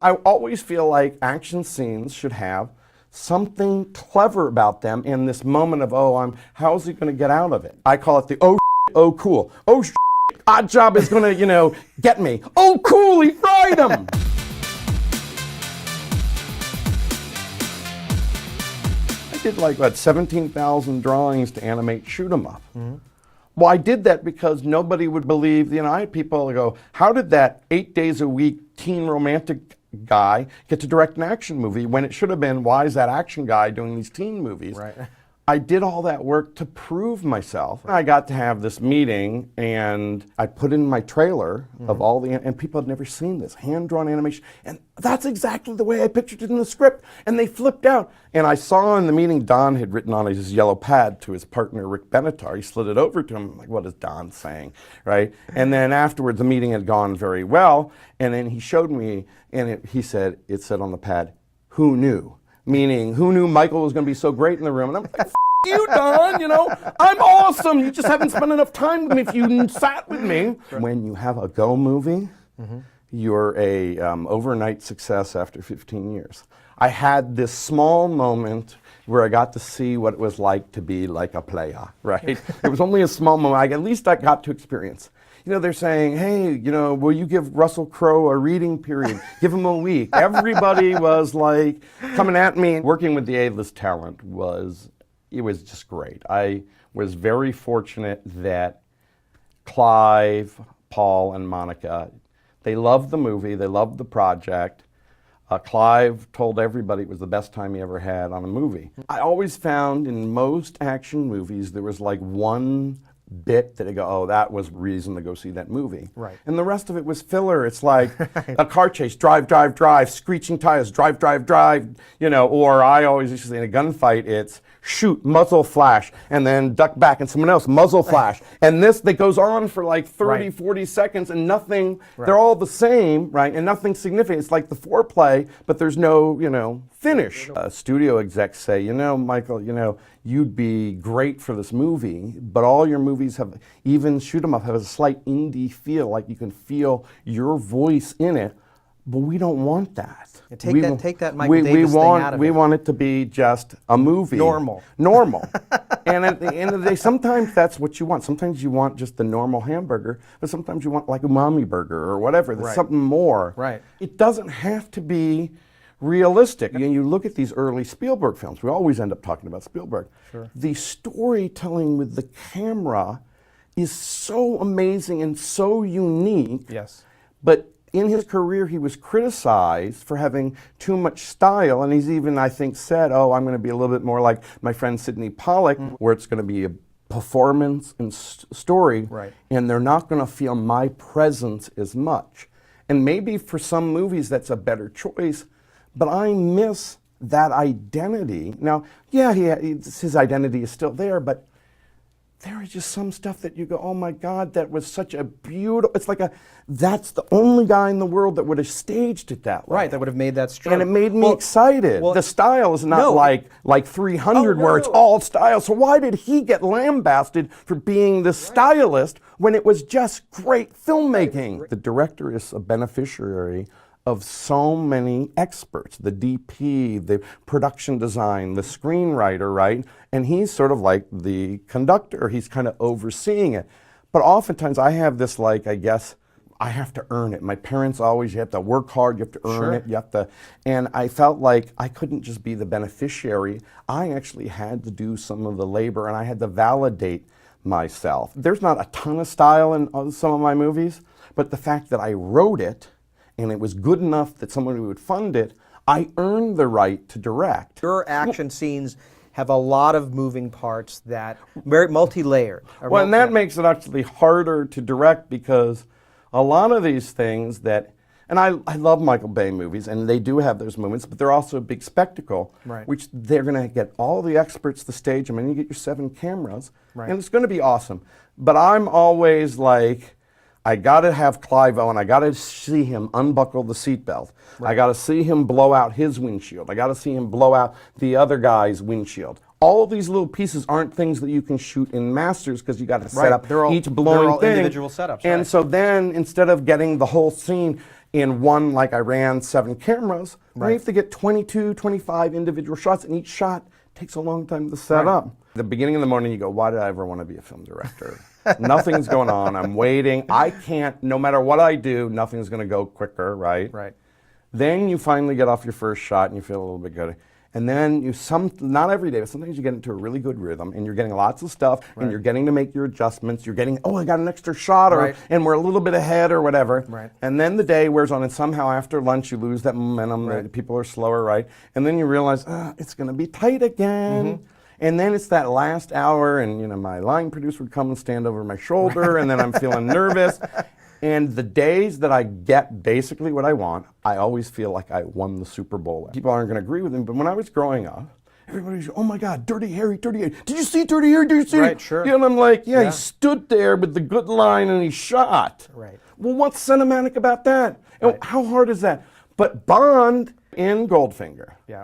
I always feel like action scenes should have something clever about them in this moment of, how's he going to get out of it? I call it the oh cool. Oh Odd Job is going to, get me. Oh cool, he fried him. I did like, 17,000 drawings to animate Shoot 'em Up. Mm-hmm. Well, I did that because nobody would believe, I had people go, how did that 8 days a week teen romantic guy get to direct an action movie when it should have been, why is that action guy doing these teen movies? Right. I did all that work to prove myself. I got to have this meeting, and I put in my trailer of all the, and people had never seen this, hand-drawn animation, and that's exactly the way I pictured it in the script, and they flipped out. And I saw in the meeting Don had written on his yellow pad to his partner, Rick Benatar. He slid it over to him, I'm like, what is Don saying, right? And then afterwards, the meeting had gone very well, and then he showed me, and he said, it said on the pad, who knew? Meaning, who knew Michael was going to be so great in the room? And I'm like, you, Don, I'm awesome. You just haven't spent enough time with me if you sat with me. Right. When you have a go movie, you're a overnight success after 15 years. I had this small moment where I got to see what it was like to be like a playa, right? It was only a small moment. At least I got to experience. They're saying, hey, will you give Russell Crowe a reading period? Give him a week. Everybody was like coming at me. Working with the A-list talent was just great. I was very fortunate that Clive, Paul, and Monica, they loved the movie, they loved the project. Clive told everybody it was the best time he ever had on a movie. I always found in most action movies there was like one bit that I go, that was reason to go see that movie. Right. And the rest of it was filler. It's like a car chase, drive, drive, drive, screeching tires, drive, drive, drive, or I always used to say in a gunfight, it's shoot, muzzle flash, and then duck back, and someone else, muzzle flash. And this that goes on for like 30, 40 seconds, and nothing, they're all the same, right? And nothing significant. It's like the foreplay, but there's no, finish. Studio execs say, Michael, you'd be great for this movie, but all your movies have, even Shoot 'em Up, have a slight indie feel, like you can feel your voice in it, but we don't want that. Yeah, take that Michael Davis thing out of it. We want it to be just a movie. Normal. And at the end of the day, sometimes that's what you want. Sometimes you want just the normal hamburger, but sometimes you want like umami burger or whatever. There's something more. Right. It doesn't have to be realistic. You look at these early Spielberg films, we always end up talking about Spielberg. Sure. The storytelling with the camera is so amazing and so unique. Yes. But in his career, he was criticized for having too much style, and he's even, I think, said, I'm going to be a little bit more like my friend Sidney Pollack, where it's going to be a performance and story, and they're not going to feel my presence as much. And maybe for some movies that's a better choice, but I miss that identity. Now, his identity is still there, but there is just some stuff that you go, oh my God, that was such a beautiful, it's like that's the only guy in the world that would have staged it that way. Right, that would have made that strong. And it made me excited. Well, the style is not like 300 where it's all style. So why did he get lambasted for being the stylist when it was just great filmmaking? The director is a beneficiary of so many experts, the DP, the production design, the screenwriter, right? And he's sort of like the conductor. He's kind of overseeing it. But oftentimes I have this I guess, I have to earn it. My parents always, you have to work hard, you have to earn it, you have to, and I felt like I couldn't just be the beneficiary. I actually had to do some of the labor, and I had to validate myself. There's not a ton of style in some of my movies, but the fact that I wrote it, and it was good enough that someone would fund it, I earned the right to direct. Your action scenes have a lot of moving parts that very multi-layered. Well, and that makes it actually harder to direct because a lot of these things that, and I love Michael Bay movies, and they do have those moments, but they're also a big spectacle, which they're going to get all the experts to stage them, and you get your 7 cameras, and it's going to be awesome. But I'm always like, I got to have Clive Owen. I got to see him unbuckle the seatbelt. I got to see him blow out his windshield. I got to see him blow out the other guy's windshield. All of these little pieces aren't things that you can shoot in masters because you got to set up each blowing thing. Individual setups. And so then, instead of getting the whole scene, in one, like I ran 7 cameras, I have to get 22, 25 individual shots, and each shot takes a long time to set up. The beginning of the morning, you go, why did I ever want to be a film director? Nothing's going on. I'm waiting. I can't, no matter what I do, nothing's going to go quicker, right? Right. Then you finally get off your first shot and you feel a little bit good. And then not every day, but sometimes you get into a really good rhythm and you're getting lots of stuff and you're getting to make your adjustments. You're getting, I got an extra shot and we're a little bit ahead or whatever. Right. And then the day wears on and somehow after lunch you lose that momentum, that people are slower, right? And then you realize, it's going to be tight again. And then it's that last hour and my line producer would come and stand over my shoulder and then I'm feeling nervous. And the days that I get basically what I want, I always feel like I won the Super Bowl. People aren't going to agree with me, but when I was growing up, everybody's, oh my God, Dirty Harry, Dirty Harry. Did you see Dirty Harry? Did you see Right, it? sure. And I'm like, he stood there with the good line and he shot. Right. Well, what's cinematic about that? And how hard is that? But Bond in Goldfinger, Yeah.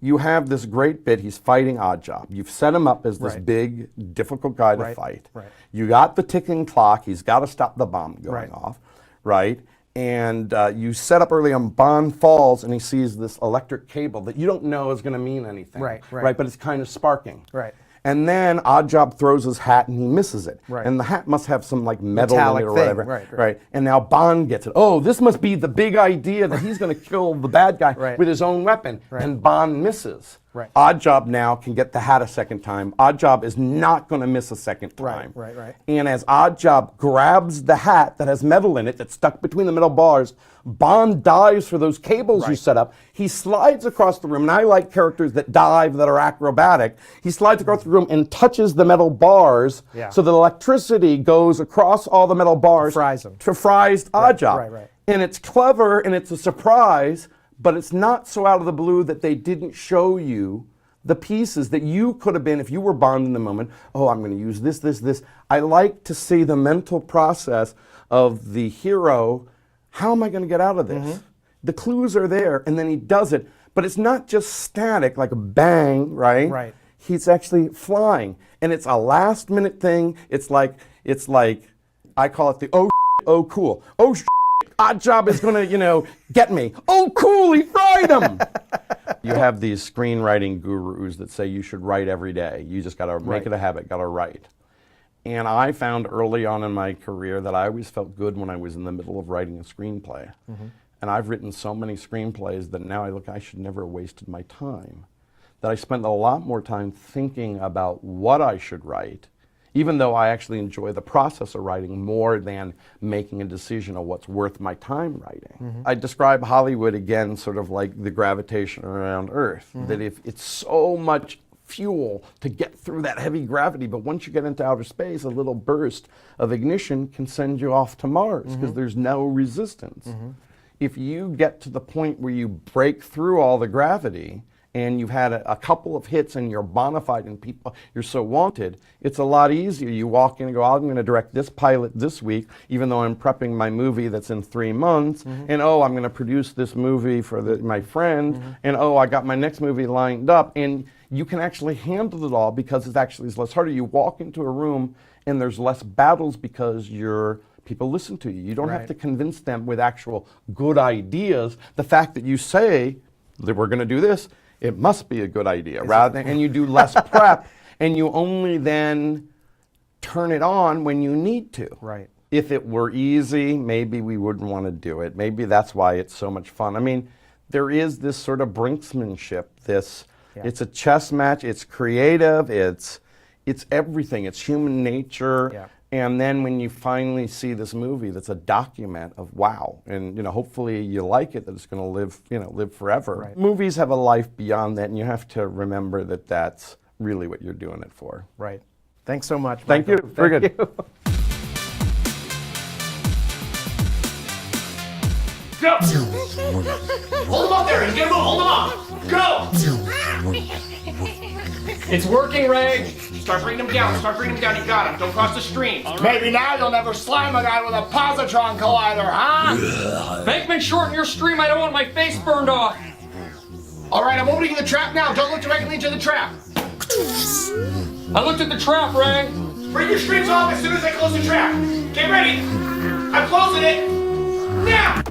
you have this great bit. He's fighting Oddjob. You've set him up as this big, difficult guy to fight. Right. You got the ticking clock. He's got to stop the bomb going off, right? And you set up early on. Bond falls, and he sees this electric cable that you don't know is going to mean anything, Right. But it's kind of sparking, Right. And then Oddjob throws his hat and he misses it. Right. And the hat must have some like metal Metallic in it or thing. whatever. Right. And now Bond gets it. Oh, this must be the big idea that he's going to kill the bad guy with his own weapon. And Bond misses. Right. Oddjob now can get the hat a second time. Oddjob is not going to miss a second time. Right. And as Oddjob grabs the hat that has metal in it that's stuck between the metal bars, Bond dives for those cables you set up. He slides across the room, and I like characters that dive, that are acrobatic. He slides across the room and touches the metal bars so the electricity goes across all the metal bars Fries him. to fries Oddjob. Right. And it's clever and it's a surprise, but it's not so out of the blue that they didn't show you the pieces that you could have been if you were Bond in the moment. Oh, I'm going to use this. I like to see the mental process of the hero. How am I going to get out of this? The clues are there, and then he does it. But it's not just static, like a bang, right? Right. He's actually flying, and it's a last-minute thing. It's like I call it the oh cool. Oh, Oddjob is going to, get me. Oh, cool, he fried him. You have these screenwriting gurus that say you should write every day. You just got to make it a habit, got to write. And I found early on in my career that I always felt good when I was in the middle of writing a screenplay. And I've written so many screenplays that now I look, I should never have wasted my time. That I spent a lot more time thinking about what I should write, even though I actually enjoy the process of writing more than making a decision of what's worth my time writing. I describe Hollywood again sort of like the gravitation around Earth, that if it's so much fuel to get through that heavy gravity, but once you get into outer space, a little burst of ignition can send you off to Mars because there's no resistance. If you get to the point where you break through all the gravity and you've had a couple of hits and you're bona fide and people, you're so wanted, it's a lot easier. You walk in and go, I'm going to direct this pilot this week, even though I'm prepping my movie that's in 3 months, and I'm going to produce this movie for my friend, and I got my next movie lined up, and you can actually handle it all because it's actually less harder. You walk into a room and there's less battles because people listen to you. You don't have to convince them with actual good ideas. The fact that you say that we're going to do this, it must be a good idea, and you do less prep, and you only then turn it on when you need to. Right. If it were easy, maybe we wouldn't want to do it. Maybe that's why it's so much fun. I mean, there is this sort of brinksmanship, it's a chess match, it's creative, it's everything, it's human nature. Yeah. And then when you finally see this movie that's a document of wow, and hopefully you like it, that it's going to live forever. Right. Movies have a life beyond that, and you have to remember that that's really what you're doing it for. Right. Thanks so much, Thank Michael. you. Very good. Go! Hold him up there and get him up. Hold him up. Go! It's working, Ray. Start bringing him down. You got him. Don't cross the stream. Maybe now you'll never slam a guy with a positron collider, huh? Bankman shorten your stream. I don't want my face burned off. All right, I'm opening the trap now. Don't look directly into the trap. I looked at the trap, Ray. Bring your streams off as soon as I close the trap. Get ready. I'm closing it. Now!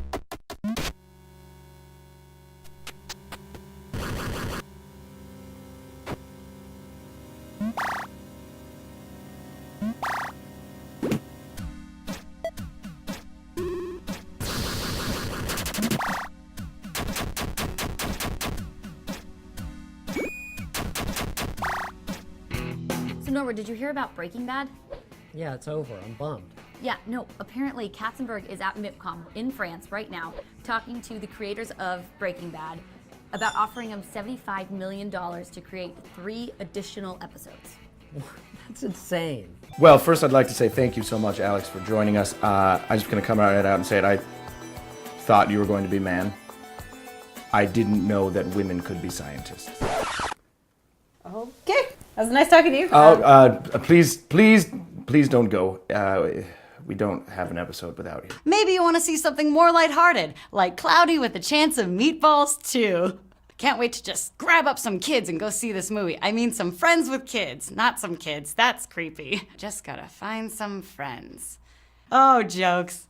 Nora, did you hear about Breaking Bad? Yeah, it's over. I'm bummed. Yeah, no, apparently Katzenberg is at MIPCOM in France right now talking to the creators of Breaking Bad about offering them $75 million to create 3 additional episodes. That's insane. Well, first I'd like to say thank you so much, Alex, for joining us. I'm just going to come right out and say it. I thought you were going to be man. I didn't know that women could be scientists. Okay, that was nice talking to you. Please don't go. We don't have an episode without you. Maybe you want to see something more lighthearted, like Cloudy with a Chance of Meatballs 2. Can't wait to just grab up some kids and go see this movie. I mean some friends with kids, not some kids. That's creepy. Just gotta find some friends. Oh, jokes.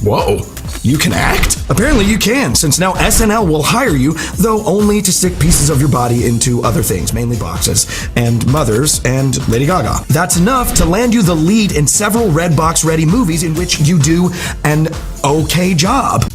Whoa, you can act? Apparently you can, since now SNL will hire you, though only to stick pieces of your body into other things, mainly boxes, and mothers, and Lady Gaga. That's enough to land you the lead in several Redbox ready movies in which you do an okay job.